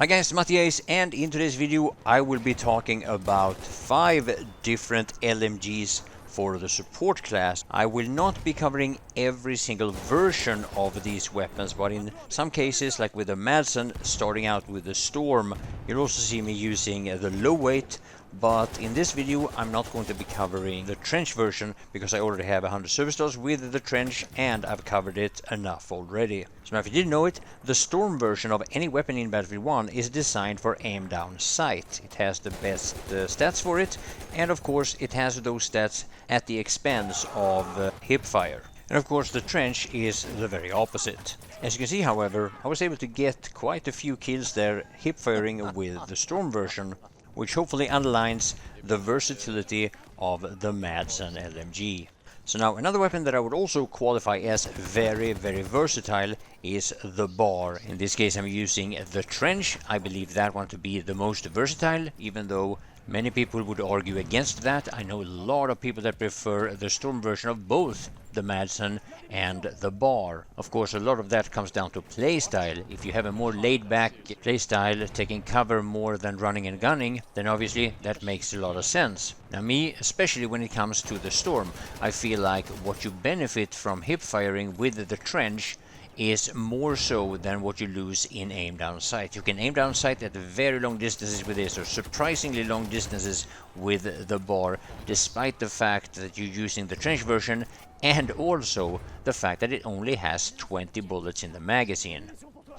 Hi guys, Matthias, and in today's video I will be talking about 5 different LMGs for the support class. I will not be covering every single version of these weapons, but in some cases, like with the Madsen, starting out with the Storm, you'll also see me using the low weight. But in this video I'm not going to be covering the trench version because I already have 100 service stars with the trench and I've covered it enough already. So now if you didn't know it, the Storm version of any weapon in Battlefield 1 is designed for aim down sight. It has the best stats for it, and of course it has those stats at the expense of hip fire. And of course the trench is the very opposite. As you can see, however, I was able to get quite a few kills there hip firing with the Storm version, which hopefully underlines the versatility of the Madsen LMG. So now another weapon that I would also qualify as very versatile is the BAR. In this case I'm using the trench. I believe that one to be the most versatile, even though many people would argue against that. I know a lot of people that prefer the Storm version of both the Madsen and the BAR. Of course, a lot of that comes down to playstyle. If you have a more laid-back playstyle, taking cover more than running and gunning, then obviously that makes a lot of sense. Now me, especially when it comes to the Storm, I feel like what you benefit from hip firing with the trench is more so than what you lose in aim down sight. You can aim down sight at very long distances with this, or surprisingly long distances with the BAR, despite the fact that you're using the trench version, and also the fact that it only has 20 bullets in the magazine.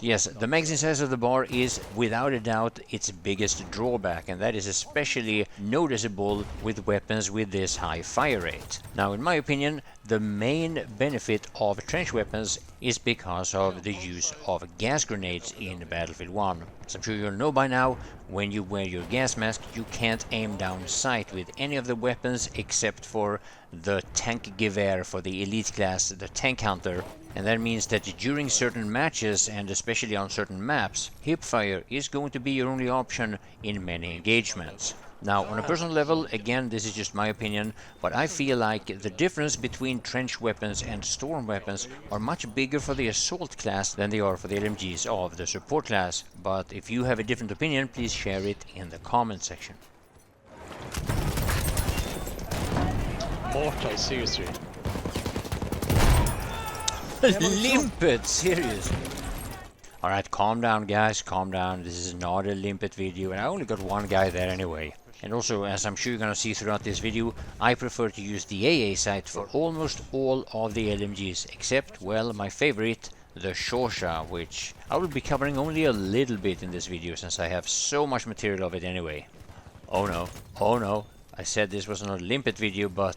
Yes, the magazine size of the BAR is without a doubt its biggest drawback, and that is especially noticeable with weapons with this high fire rate. Now, in my opinion, the main benefit of trench weapons is because of the use of gas grenades in Battlefield 1. As I'm sure you'll know by now, when you wear your gas mask, you can't aim down sight with any of the weapons except for the tank Gewehr for the elite class, the tank hunter. And that means that during certain matches, and especially on certain maps, hipfire is going to be your only option in many engagements. Now, on a personal level, again, this is just my opinion, but I feel like the difference between trench weapons and storm weapons are much bigger for the assault class than they are for the LMGs of the support class. But if you have a different opinion, please share it in the comment section. Mortal, seriously. Limpet, seriously. Alright, calm down guys, calm down. This is not a Limpet video, and I only got one guy there anyway. And also, as I'm sure you're gonna see throughout this video, I prefer to use the AA sight for almost all of the LMGs, except, well, my favorite, the Chauchat, which I will be covering only a little bit in this video since I have so much material of it anyway. Oh no, I said this was not a Limpet video, but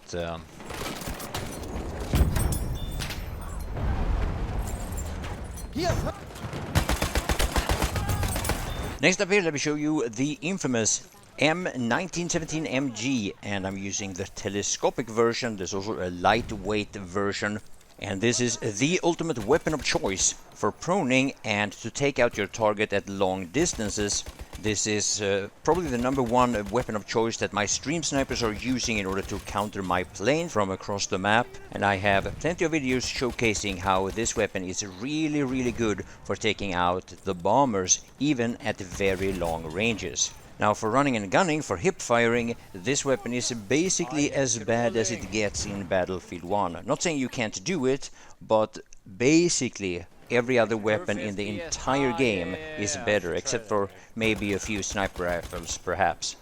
next up here, let me show you the infamous M1917 MG, and I'm using the telescopic version. There's also a lightweight version, and this is the ultimate weapon of choice for proning and to take out your target at long distances. This is probably the #1 weapon of choice that my stream snipers are using in order to counter my plane from across the map, and I have plenty of videos showcasing how this weapon is really good for taking out the bombers even at very long ranges. Now, for running and gunning, for hip firing, this weapon is basically as bad as it gets in Battlefield 1. Not saying you can't do it, but basically every other weapon in the entire game is better, except for maybe a few sniper rifles, perhaps.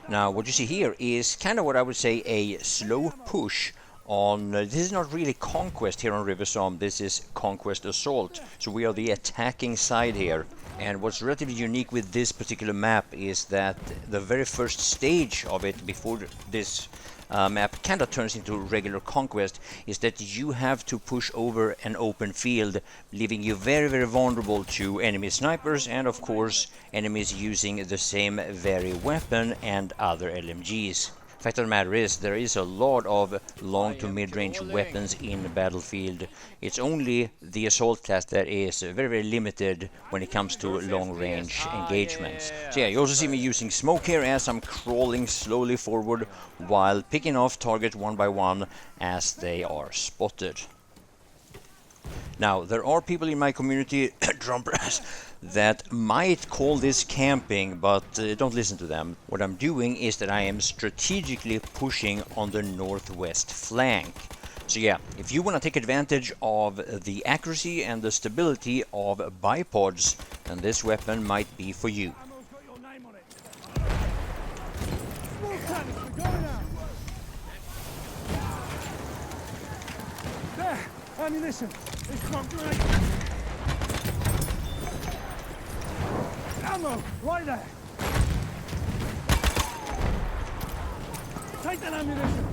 Now, what you see here is kind of what I would say a slow push on... this is not really Conquest here on River Somme, this is Conquest Assault. So we are the attacking side here. And what's relatively unique with this particular map is that the very first stage of it, before this map kind of turns into regular Conquest, is that you have to push over an open field, leaving you very vulnerable to enemy snipers and of course enemies using the same very weapon and other LMGs. Fact of the matter is, there is a lot of long to mid-range weapons in Battlefield. It's only the assault class that is very limited when it comes to long-range engagements. So yeah, you also see me using smoke here as I'm crawling slowly forward while picking off targets one by one as they are spotted. Now, there are people in my community, drummers, that might call this camping, but don't listen to them. What I'm doing is that I am strategically pushing on the northwest flank. So yeah, if you want to take advantage of the accuracy and the stability of bipods, then this weapon might be for you. There, ammunition. It's not great. Ammo, right there. Take that ammunition.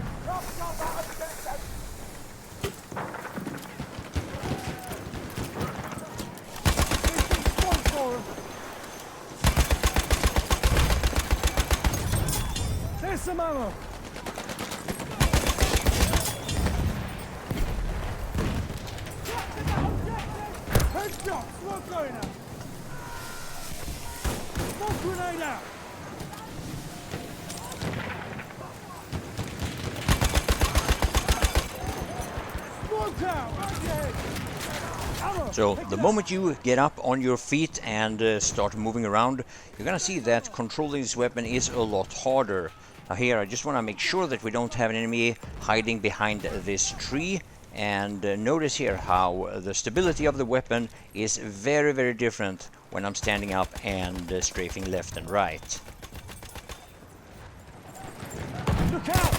There's some ammo. Headshot! Smoke going out! Smoke grenade out! Smoke out! So the moment you get up on your feet and start moving around, you're gonna see that controlling this weapon is a lot harder. Now here I just want to make sure that we don't have an enemy hiding behind this tree. And notice here how the stability of the weapon is very, very different when I'm standing up and strafing left and right. Look out!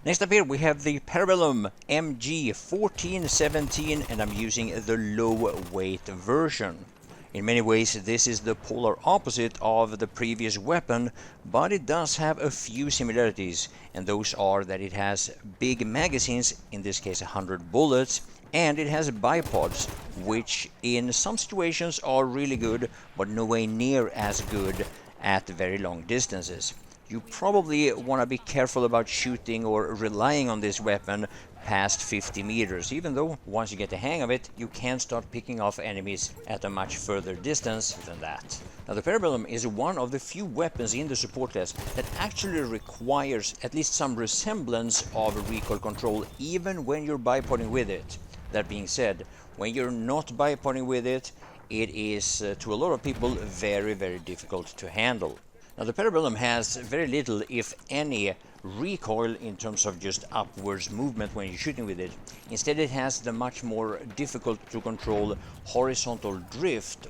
Next up here we have the Parabellum MG1417, and I'm using the low weight version. In many ways this is the polar opposite of the previous weapon, but it does have a few similarities, and those are that it has big magazines, in this case 100 bullets, and it has bipods, which in some situations are really good, but nowhere near as good at very long distances. You probably want to be careful about shooting or relying on this weapon past 50 meters, even though once you get the hang of it, you can start picking off enemies at a much further distance than that. Now the Parabellum is one of the few weapons in the support class that actually requires at least some resemblance of recoil control even when you're bipodding with it. That being said, when you're not bipodding with it, it is to a lot of people very, very difficult to handle. Now the Parabellum has very little, if any, recoil in terms of just upwards movement when you're shooting with it. Instead it has the much more difficult to control horizontal drift,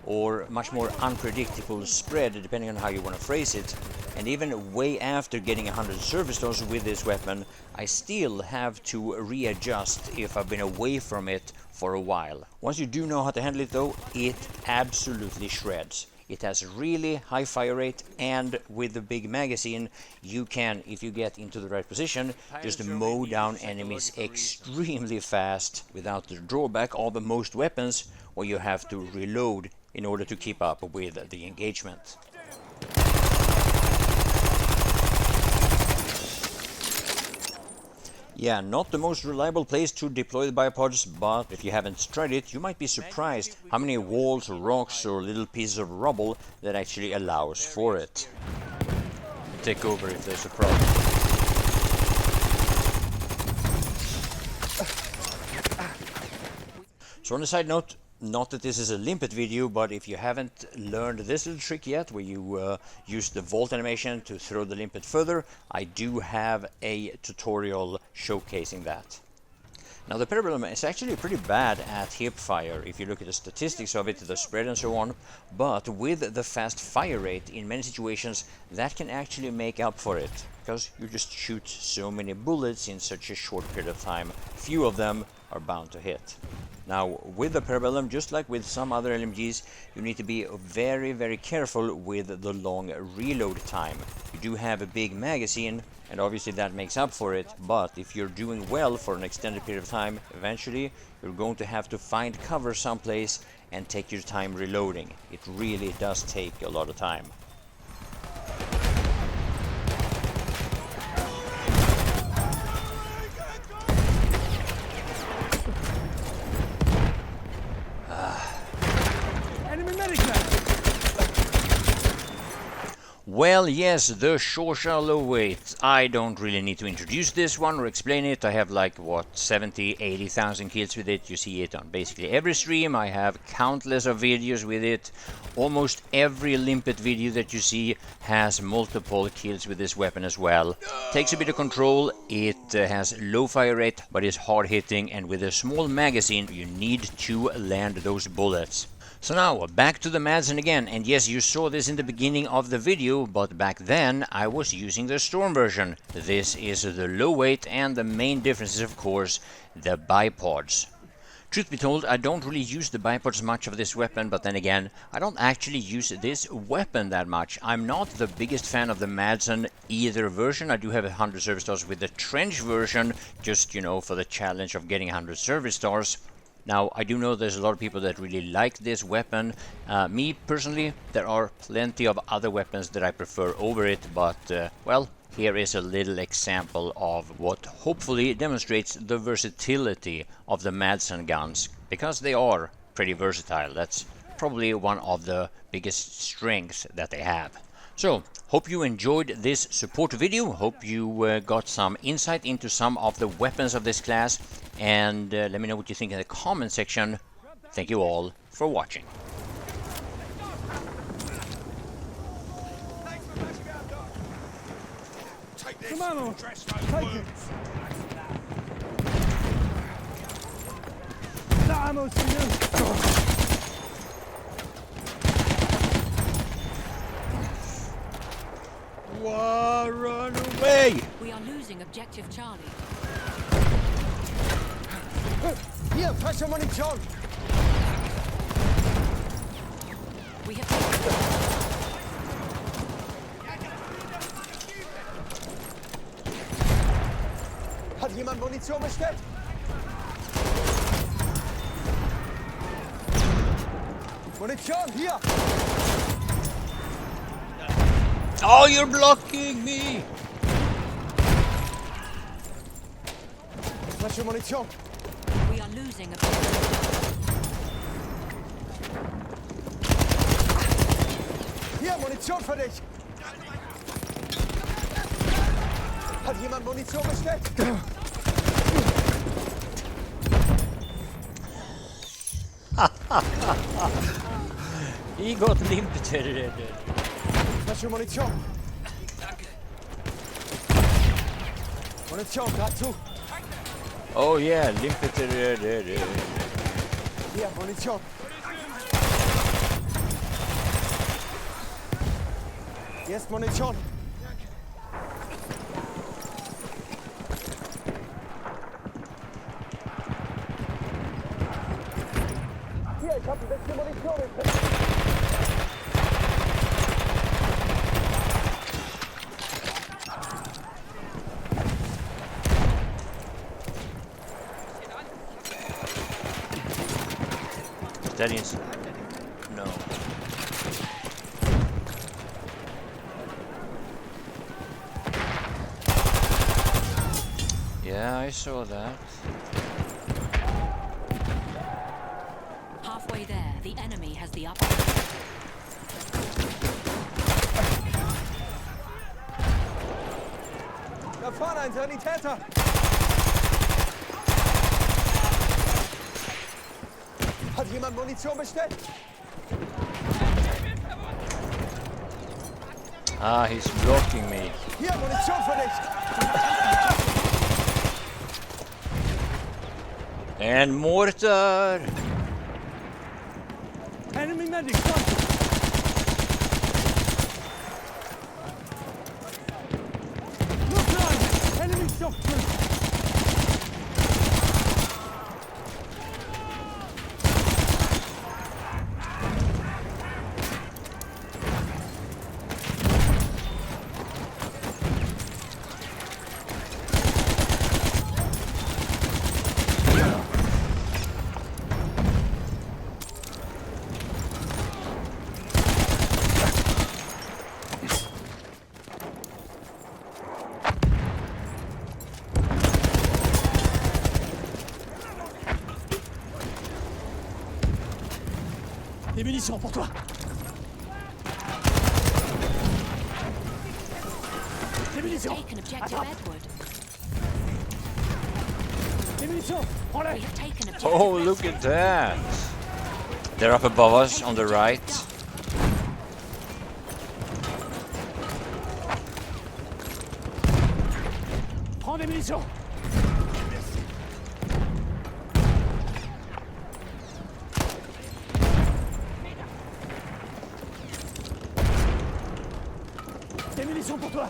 or much more unpredictable spread, depending on how you want to phrase it. And even way after getting 100 service stars with this weapon, I still have to readjust if I've been away from it for a while. Once you do know how to handle it though, it absolutely shreds. It has really high fire rate, and with the big magazine you can, if you get into the right position, just mow down enemies extremely fast without the drawback of most weapons where you have to reload in order to keep up with the engagement. Yeah, not the most reliable place to deploy the bipods, but if you haven't tried it, you might be surprised how many walls, rocks or little pieces of rubble that actually allows for it. Take over if there's a problem. So on a side note, not that this is a Limpet video, but if you haven't learned this little trick yet, where you use the vault animation to throw the Limpet further, I do have a tutorial showcasing that. Now the Parabellum is actually pretty bad at hip fire if you look at the statistics of it, the spread and so on, but with the fast fire rate in many situations that can actually make up for it, because you just shoot so many bullets in such a short period of time, few of them are bound to hit. Now with the Parabellum, just like with some other LMGs, you need to be very, very careful with the long reload time. You do have a big magazine, and obviously that makes up for it, but if you're doing well for an extended period of time, eventually you're going to have to find cover someplace and take your time reloading. It really does take a lot of time. Well, yes, the Chauchat low weight. I don't really need to introduce this one or explain it. I have like, what, 70, 80,000 kills with it. You see it on basically every stream. I have countless of videos with it. Almost every Limpet video that you see has multiple kills with this weapon as well. Takes a bit of control. It has low fire rate, but is hard hitting, and with a small magazine, you need to land those bullets. So now, back to the Madsen again, and yes, you saw this in the beginning of the video, but back then I was using the Storm version. This is the low weight, and the main difference is of course the bipods. Truth be told, I don't really use the bipods much of this weapon, but then again, I don't actually use this weapon that much. I'm not the biggest fan of the Madsen either version. I do have 100 service stars with the Trench version, just, you know, for the challenge of getting 100 service stars. Now, I do know there's a lot of people that really like this weapon. Me, personally, there are plenty of other weapons that I prefer over it, but, well, here is a little example of what hopefully demonstrates the versatility of the Madsen guns, because they are pretty versatile. That's probably one of the biggest strengths that they have. So, hope you enjoyed this support video, hope you got some insight into some of the weapons of this class, and let me know what you think in the comment section. Thank you all for watching. Come on, take it. That ammo's for you. Whoa, run away! We are losing objective Charlie. Hier, falscher Munition. We have Hat jemand Munition bestellt? Munition, hier! Oh, you're blocking me! Falsche Munition. we are losing objective. Hier, Munition für dich! Hat jemand Munition bestellt? He got Limpet. Falsche Munition. Munition, grad zu. Oh yeah, Limpet. Hier, Munition. Hier ist Munition. Hier, ich hab ein bisschen Munition. That is no. Yeah, I saw that. Halfway there, the enemy has the upper hand. Da vorne ein Sanitäter. Hat jemand Munition bestellt? Ah, he's blocking me. Hier, Munition für dich. And mortar. Enemy medic, come. Look out! Enemy shock through. Des munitions pour toi. munitions. taken objective Edward. Des munitions. We Prends-les. have taken objective Oh, look at that! They're up above us on the right. Prends des munitions. Des munitions pour toi.